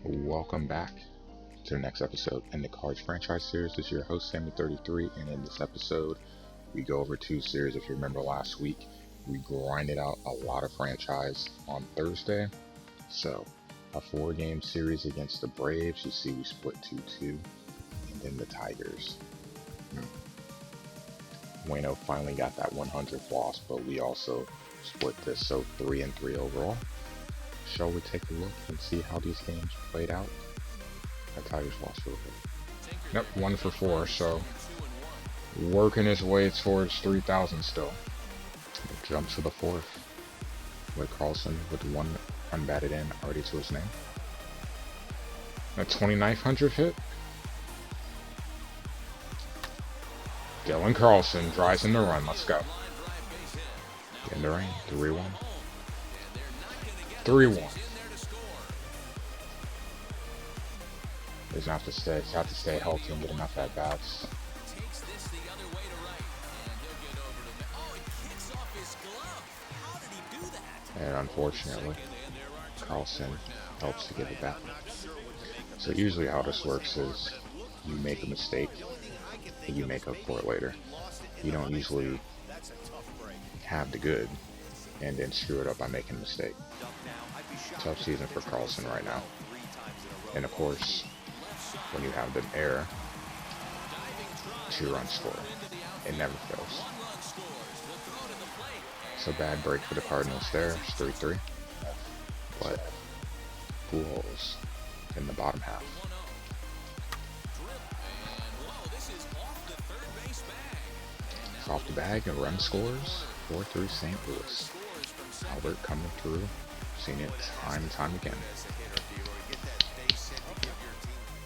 Welcome back to the next episode in the Cards franchise series. This is your host Sammy33, and in this episode we go over two series. If you remember last week, we grinded out a lot of franchise on Thursday. So a 4-game series against the Braves. You see we split 2-2, and then the Tigers. Wayno finally got that 100th loss, but we also split this, so 3-3 overall. Shall we take a look and see how these games played out? The Tigers lost real good. Yep, 1 for 4, so working his way towards 3,000 still. Jump to the 4th with Carlson with 1 unbatted in already to his name. A 2,900 hit. Dylan Carlson drives in the run. Let's go. In the rain. 3-1. 3-1. He's gonna have to stay healthy and get enough at bats. And unfortunately, Carlson helps to give it back. So usually how this works is you make a mistake and you make up for it later. You don't usually have the good and then screw it up by making a mistake. Tough season for Carlson right now. And of course, when you have the error, 2-run score. It never fails. So bad break for the Cardinals there. It's 3-3. But Pujols in the bottom half. It's off the bag and run scores. 4-3 St. Louis. Albert coming through. Seen it time and time again.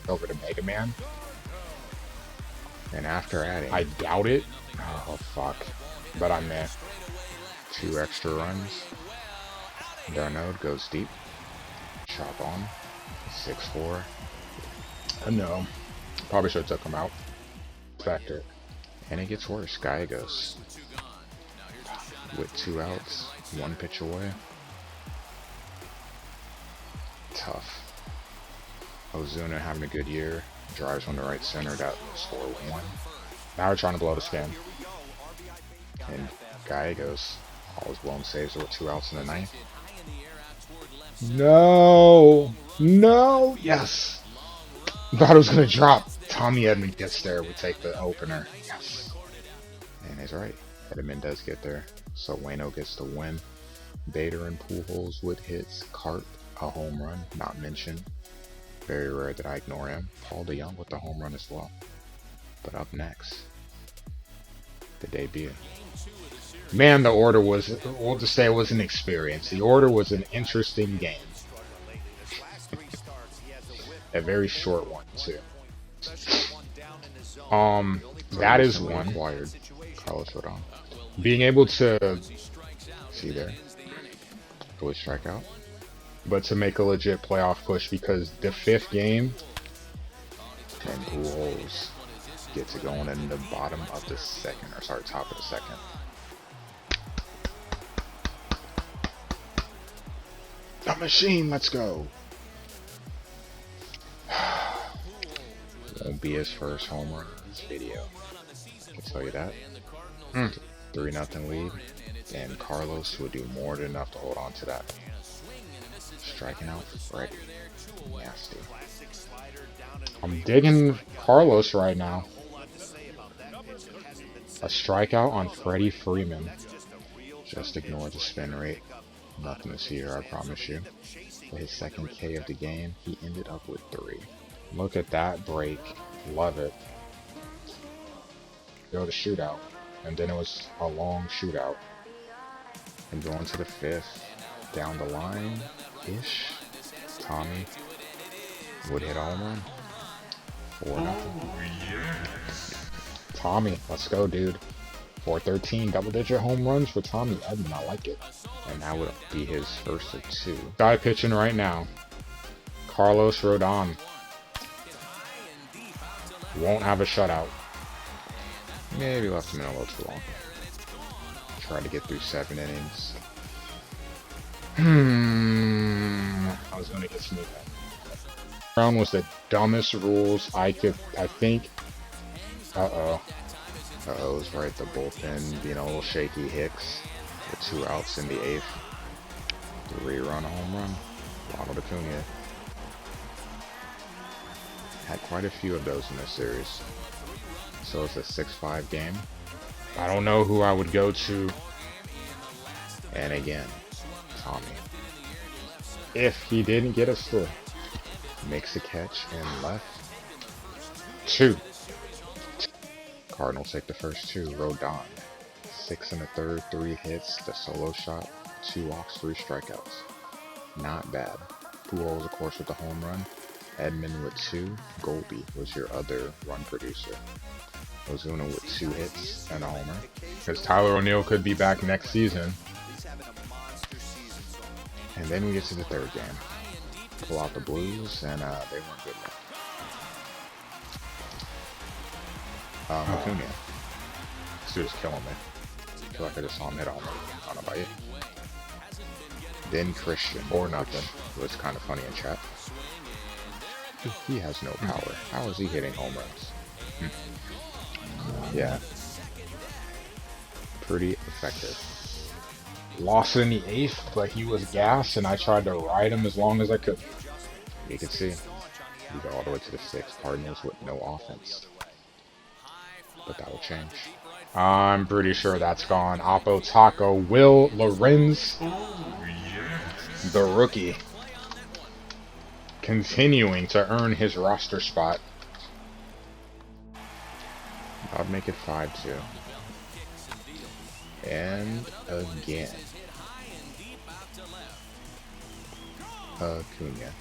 Over to Mega Man. And after adding, I doubt it. Oh fuck. But I'm there. 2 extra runs. Darnode goes deep. Chop on. 6-4. No. Probably should have took him out. Factor. And it gets worse. Gallegos. With 2 outs. 1 pitch away. Tough. Ozuna having a good year. Drives on the right center. That score 1. Now we're trying to blow the skin. And Gallegos. All his blown saves with 2 outs in the 9th. No! No! Yes! Thought it was going to drop. Tommy Edman gets there. We take the opener. Yes! And he's right. Edman does get there. So Wayno gets the win. Bader and Pujols with hits. Carp, a home run. Not mentioned. Very rare that I ignore him. Paul DeYoung with the home run as well. But up next, the debut. Man, the order was, we'll just say it was an experience. The order was an interesting game. A very short one, too. That is one. Acquired Carlos Rodon. Being able to, see there, really strike out. But to make a legit playoff push, because the 5th game, and Pujols gets it going in the bottom of the 2nd, or sorry, top of the 2nd. The machine, let's go. Won't be his first home run in this video. I can tell you that. 3-0 lead, and Carlos would do more than enough to hold on to that. Striking out Freddie. Nasty. I'm digging Carlos right now. A strikeout on Freddie Freeman. Just ignore the spin rate. Nothing to see here, I promise you. For his 2nd K of the game, he ended up with 3. Look at that break. Love it. Go to shootout. And then it was a long shootout. And going to the 5th. Down the line-ish. Tommy would hit home run. 4-0. Tommy, let's go, dude. 413, double-digit home runs for Tommy Edman. I like it. And that would be his first of 2. Guy pitching right now. Carlos Rodon. Won't have a shutout. Maybe left him in a little too long. Tried to get through 7 innings. I was going to get smooth. Round was the dumbest rules I think. Uh-oh. Uh-oh, was right. The bullpen being a little shaky. Hicks with 2 outs in the 8th. 3-run home run. Ronald Acuna. Had quite a few of those in this series. So it's a 6-5 game. I don't know who I would go to. And again, Tommy. If he didn't get a steal, makes a catch and left. 2. Cardinals take the first 2. Rodon. 6 1/3, 3 hits, the solo shot, 2 walks, 3 strikeouts. Not bad. Pujols, of course, with the home run. Edman with 2. Goldie was your other run producer. Ozuna with 2 hits and a homer. Because Tyler O'Neill could be back next season. And then we get to the 3rd game. Pull out the Blues, and they weren't good enough. Acuna. This dude's killing me. I feel like I just saw him hit a homer. I don't know about you. Then Christian, or nothing. It was kind of funny in chat. He has no power. How is he hitting home runs? Yeah. Pretty effective. Lost in the 8th, but he was gassed, and I tried to ride him as long as I could. You can see, we go all the way to the 6th. Cardinals with no offense. But that will change. I'm pretty sure that's gone. Oppo Taco. Will Lorenz, the rookie, continuing to earn his roster spot. I'd make it 5-2. And again. Acuna.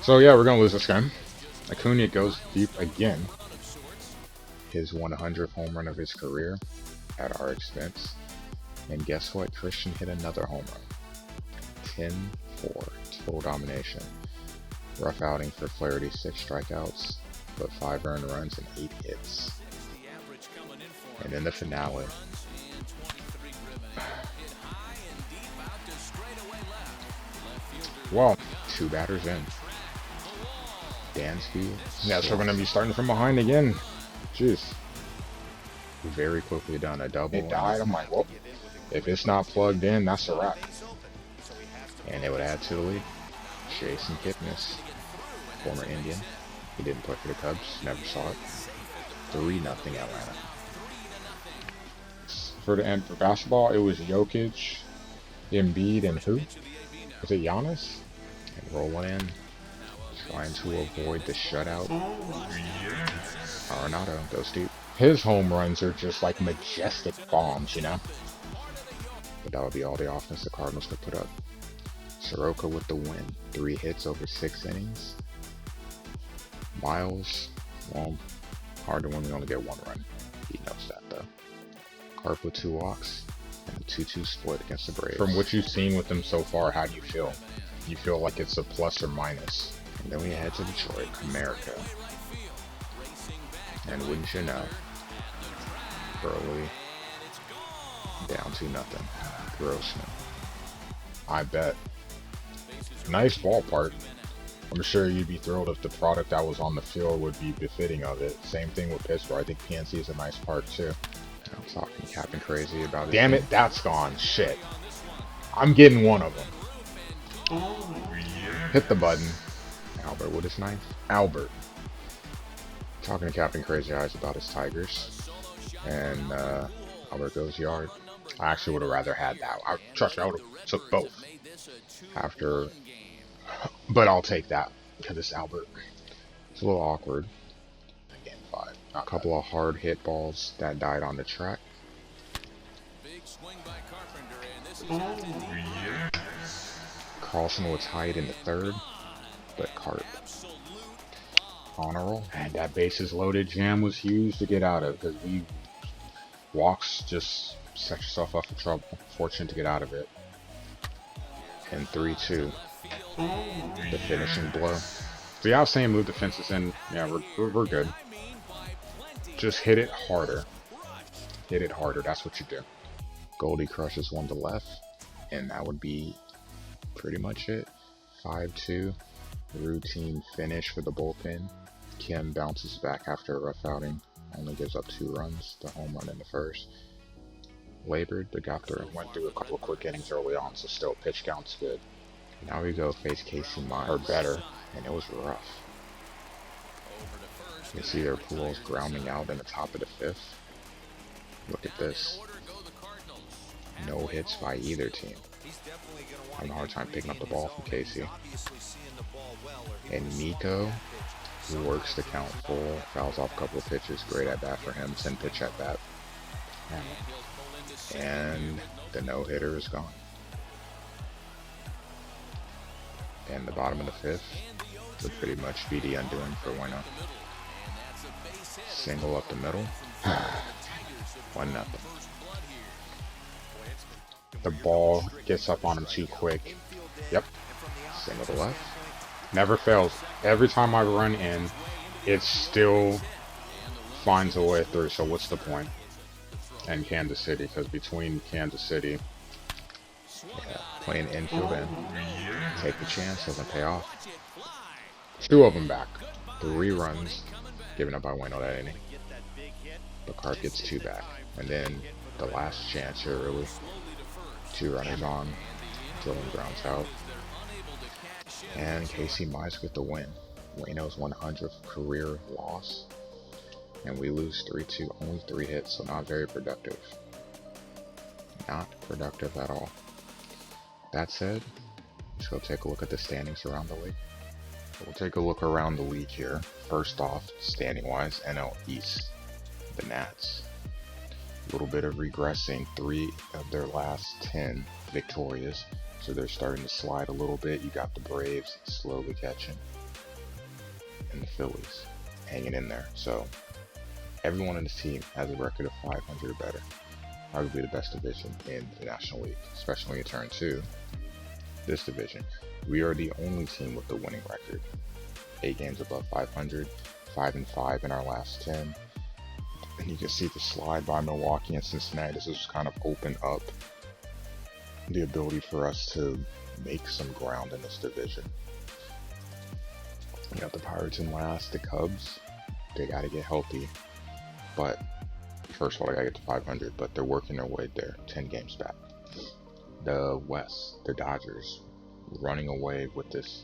So yeah, we're going to lose this game. Acuna goes deep again. His 100th home run of his career at our expense. And guess what? Christian hit another home run. 10-4. Total domination. Rough outing for Flaherty. 6 strikeouts, but 5 earned runs and 8 hits. And in the finale, well, 2 batters in. Dansby. Yeah, so we're going to be starting from behind again. Jeez. Very quickly done. A double. It died. I'm like, well, if it's not plugged in, that's a wrap. And it would add to the lead. Jason Kipnis, former Indian. He didn't play for the Cubs. Never saw it. 3-0 Atlanta. For the end for basketball, it was Jokic, Embiid, and who? Was it Giannis? And rolling in, trying to avoid the shutout. Arenado goes deep. His home runs are just like majestic bombs, you know? But that would be all the offense the Cardinals could put up. Soroka with the win. 3 hits over 6 innings. Miles, well, hard to win. We only get 1 run. He knows that, though. Carp with 2 walks and a 2-2 split against the Braves. From what you've seen with them so far, how do you feel? You feel like it's a plus or minus? And then we head to Detroit, America. And wouldn't you know, early, down 2-0. Grossman. I bet. Nice ballpark. I'm sure you'd be thrilled if the product that was on the field would be befitting of it. Same thing with Pittsburgh. I think PNC is a nice park too. I'm talking Captain Crazy about it. Damn it, that's gone. Shit. I'm getting one of them. Oh, yeah. Hit the button. Albert with his 9th. Albert. Talking to Captain Crazy Eyes about his Tigers. And Albert goes yard. I actually would have rather had that. Trust me, I would have took both. After. But I'll take that because it's Albert. It's a little awkward. Again, 5. A couple of hard hit balls that died on the track. Big swing by Carpenter, and this is Carlson was tied in the 3rd, but Carp on a roll. And that bases loaded jam was huge to get out of because we walks just set yourself up for trouble. Fortunate to get out of it. And 3-2. The finishing blow. So yeah, I was saying move the fences in. Yeah, we're good. Just hit it harder. Hit it harder. That's what you do. Goldie crushes one to left. And that would be pretty much it. 5-2. Routine finish for the bullpen. Kim bounces back after a rough outing. Only gives up 2 runs, the home run in the first. Labored, but went through a couple of quick innings early on, so still pitch count's good. Now we go face Casey Mize, or better, and it was rough. You can see their Pujols grounding out in the top of the 5th. Look at this. No hits by either team. Having a hard time picking up the ball from Casey. And Nico, who works the count full, fouls off a couple of pitches. Great at bat for him. 10 pitch at bat. And the no-hitter is gone. And the bottom of the 5th would pretty much be the undoing for Bueno. Single up the middle. 1-0. The ball gets up on him too quick. Yep. Single to left. Never fails. Every time I run in, it still finds a way through. So what's the point? And Kansas City, because between Kansas City, playing infield and take the chance, doesn't pay off. 2 of them back. 3 runs given up by Bueno that inning. But Carp gets 2 back. And then the last chance here, really. 2 runners on. Dylan grounds out. And Casey Mize with the win. Wayno's 100th career loss. And we lose 3-2. Only 3 hits, so not very productive. Not productive at all. That said, let's go take a look at the standings around the league. We'll take a look around the league here. First off, standing-wise, NL East. The Nats. A little bit of regressing. 3 of their last 10 victorious. So they're starting to slide a little bit. You got the Braves slowly catching. And the Phillies hanging in there. So everyone in this team has a record of 500 or better. Probably the best division in the National League, especially in turn 2. This division. We are the only team with the winning record. 8 games above 500, 5-5 in our last 10. And you can see the slide by Milwaukee and Cincinnati. This has kind of opened up the ability for us to make some ground in this division. We got the Pirates in last, the Cubs. They got to get healthy. But first of all, they got to get to 500, but they're working their way there, 10 games back. The West, the Dodgers, running away with this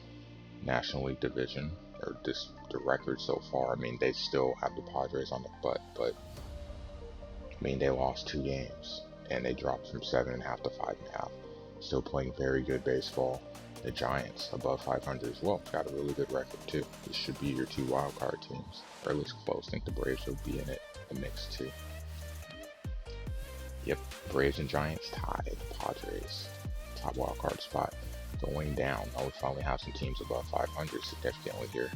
National League division, or the record so far. I mean, they still have the Padres on the butt, but I mean, they lost 2 games and they dropped from 7.5 to 5.5. Still playing very good baseball. The Giants above 500 as well. Got a really good record too. This should be your 2 wild card teams, or at least close. I think the Braves will be in it, the mix too. Yep, Braves and Giants tied. Padres top wild card spot going down. I would finally have some teams above 500 significantly here.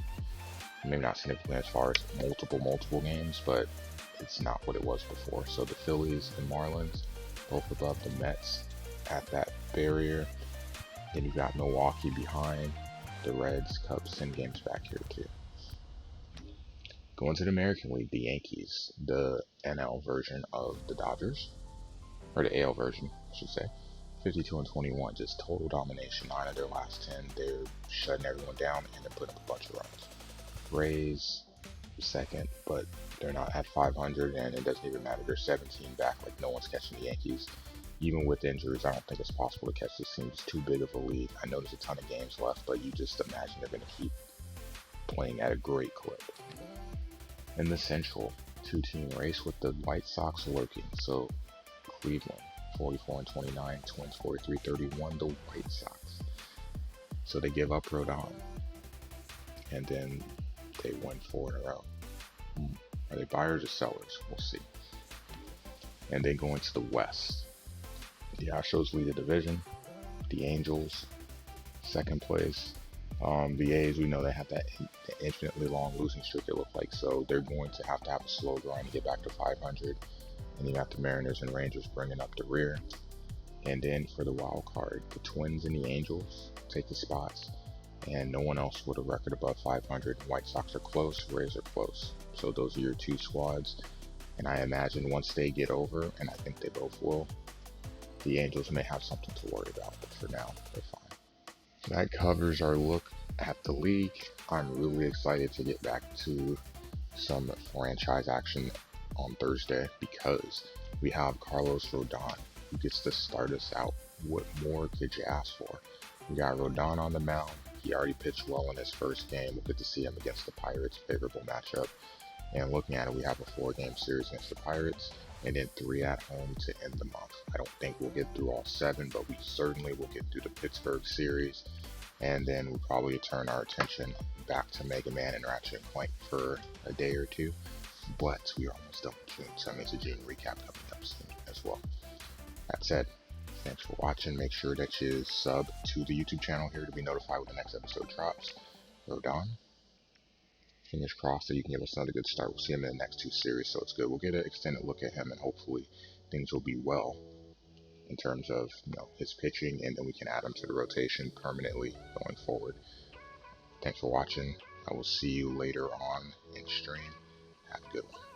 Maybe not significantly as far as multiple games, but it's not what it was before. So the Phillies and Marlins both above the Mets at that barrier. Then you got Milwaukee behind. The Reds, Cubs 10 games back here too. Going to the American League, the Yankees, the NL version of the Dodgers, or the AL version, I should say. 52-21, just total domination. 9 of their last 10, they're shutting everyone down and they're putting up a bunch of runs. Rays, second, but they're not at 500, and it doesn't even matter. They're 17 back, like no one's catching the Yankees. Even with injuries, I don't think it's possible to catch this team. It's too big of a lead. I know there's a ton of games left, but you just imagine they're going to keep playing at a great clip. In the Central, 2-team race with the White Sox lurking. So Cleveland, 44-29, Twins 43-31, the White Sox. So they give up Rodon, and then they win 4 in a row. Are they buyers or sellers? We'll see. And then going to the West, the Astros lead the division. The Angels, second place. The A's, we know they have that infinitely long losing streak, it looked like, so they're going to have a slow grind to get back to 500. And you got the Mariners and Rangers bringing up the rear. And then for the wild card, the Twins and the Angels take the spots, and no one else with a record above 500. White Sox are close, Rays are close. So those are your 2 squads. And I imagine once they get over, and I think they both will, the Angels may have something to worry about, but for now, they're fine. That covers our look at the league. I'm really excited to get back to some franchise action on Thursday because we have Carlos Rodon who gets to start us out. What more could you ask for? We got Rodon on the mound. He already pitched well in his first game. We'll get to see him against the Pirates, favorable matchup. And looking at it, we have a 4-game series against the Pirates and then 3 at home to end the month. I don't think we'll get through all 7, but we certainly will get through the Pittsburgh series. And then we'll probably turn our attention back to Mega Man and Ratchet and Clank for a day or two. But we are almost done with June, so that means a June recap coming up soon as well. That said, thanks for watching. Make sure that you sub to the YouTube channel here to be notified when the next episode drops. Rodon, fingers crossed that you can give us another good start. We'll see him in the next 2 series, so it's good. We'll get an extended look at him, and hopefully things will be well in terms of his pitching, and then we can add him to the rotation permanently going forward. Thanks for watching. I will see you later on in stream. Have a good one.